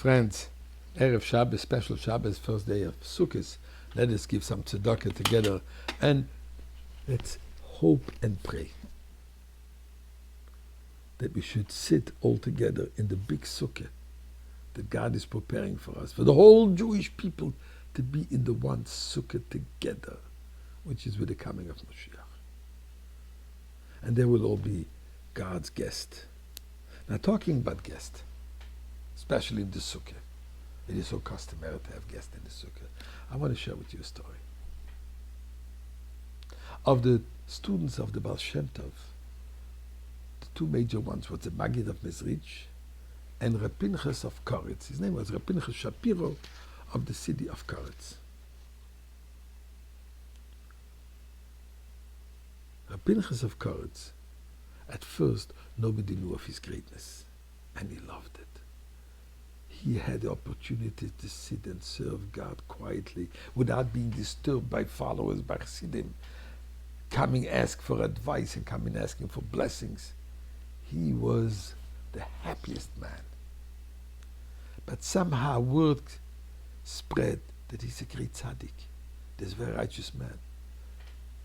Friends, Erev Shabbos, special Shabbos, first day of Sukkot. Let us give some tzedakah together and let's hope and pray that we should sit all together in the big Sukkah that God is preparing for us, for the whole Jewish people to be in the one Sukkah together, which is with the coming of Mashiach. And there will all be God's guest. Now, talking about guest, especially in the Sukkah, it is so customary to have guests in the Sukkah. I want to share with you a story. Of the students of the Baal Shem Tov, the two major ones were the Maggid of Mezrich and Reb Pinchas of Koretz. His name was Reb Pinchas Shapiro of the city of Koretz. Reb Pinchas of Koretz, at first nobody knew of his greatness, and he loved it. He had the opportunity to sit and serve God quietly without being disturbed by followers, by Chassidim, coming ask for advice and coming asking for blessings. He was the happiest man. But somehow word spread that he's a great Tzadik. This very righteous man.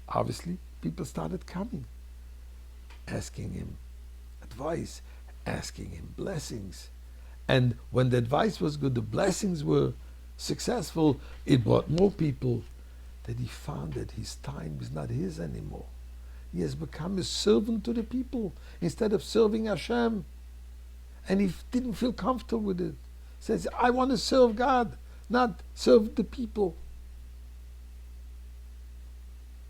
Obviously, people started coming, asking him advice, asking him blessings. And when the advice was good, the blessings were successful, it brought more people, that he found that his time is not his anymore. He has become a servant to the people instead of serving Hashem. And he didn't feel comfortable with it. He says, I want to serve God, not serve the people.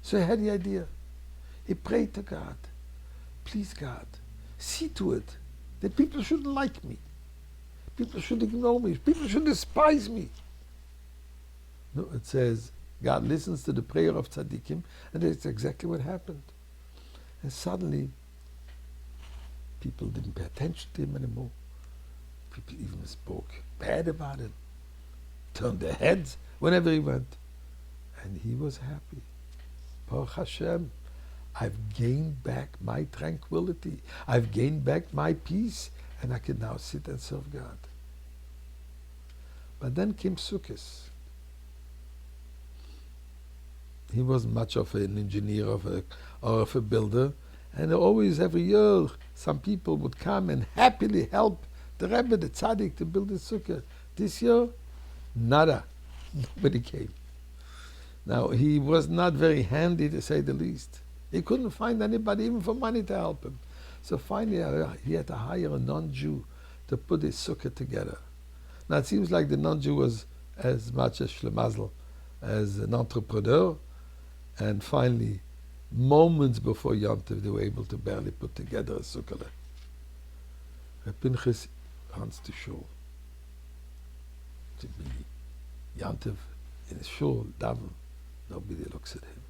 So he had the idea. He prayed to God, please God, see to it that people shouldn't like me. People should ignore me. People should despise me. No, it says God listens to the prayer of tzaddikim, and that's exactly what happened. And suddenly, people didn't pay attention to him anymore. People even spoke bad about him, turned their heads whenever he went, and he was happy. Baruch Hashem, I've gained back my tranquility. I've gained back my peace, and I can now sit and serve God. But then came Sukkot. He wasn't much of an engineer or of a builder, and always every year some people would come and happily help the Rebbe, the Tzadik, to build the Sukkah. This year, nada. Nobody came. Now, he was not very handy, to say the least. He couldn't find anybody even for money to help him. So finally, he had to hire a non-Jew to put his Sukkah together. Now, it seems like the non-Jew was as much a shlemazl as an entrepreneur. And finally, moments before Yom Tov, they were able to barely put together a Sukkah. Reb Pinchas runs to shul. To be Yom Tov in his shul, daven, nobody looks at him.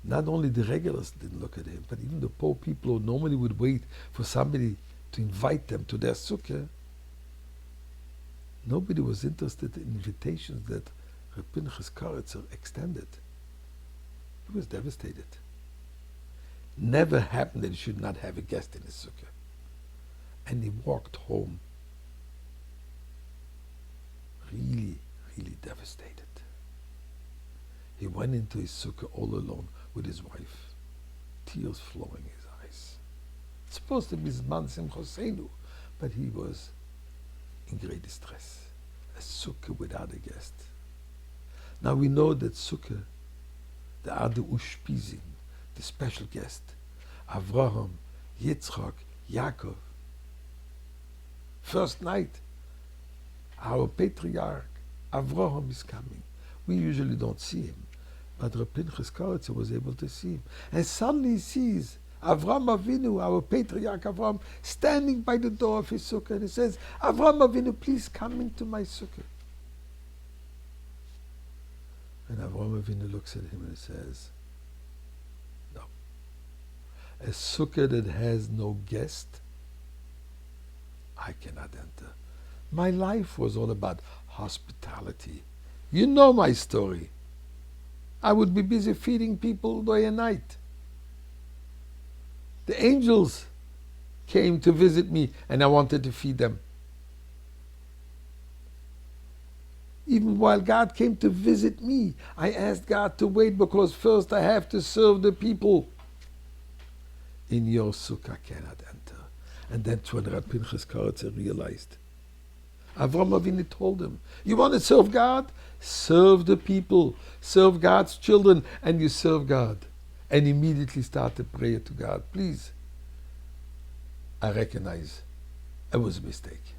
Not only the regulars didn't look at him, but even the poor people who normally would wait for somebody to invite them to their Sukkah, nobody was interested in invitations that Reb Pinchas Koretzer extended. He was devastated. Never happened that he should not have a guest in his Sukkah. And he walked home really, really devastated. He went into his Sukkah all alone with his wife, tears flowing his eyes. It's supposed to be Zman Simchoseinu, but he was in great distress. A Sukkah without a guest. Now we know that Sukkah, the Ade Ushpizim, the special guest, Avraham, Yitzchak, Yaakov. First night, our patriarch, Avraham, is coming. We usually don't see him, but Reb Pinchas Koretzer was able to see him. And suddenly he sees Avraham Avinu, our patriarch Avraham, standing by the door of his Sukkah, and he says, Avraham Avinu, please come into my Sukkah. And Avraham Avinu looks at him and says, no. A Sukkah that has no guest, I cannot enter. My life was all about hospitality. You know my story. I would be busy feeding people day and night. The angels came to visit me and I wanted to feed them. Even while God came to visit me, I asked God to wait because first I have to serve the people. In your sukkah cannot enter. And that's when Rabbi Pinchas Karatzer realized. Avram Avinu told him, you want to serve God? Serve the people. Serve God's children and you serve God. And immediately started prayer to God. Please, I recognize it was a mistake.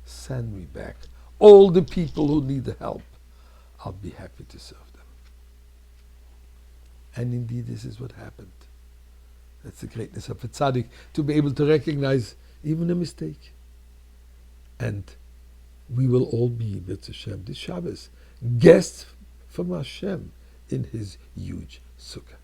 Send me back all the people who need the help. I'll be happy to serve them. And indeed, this is what happened. That's the greatness of a tzaddik, to be able to recognize even a mistake. And we will all be, B'ez Hashem, this Shabbos, guests from Hashem in his huge sukkah.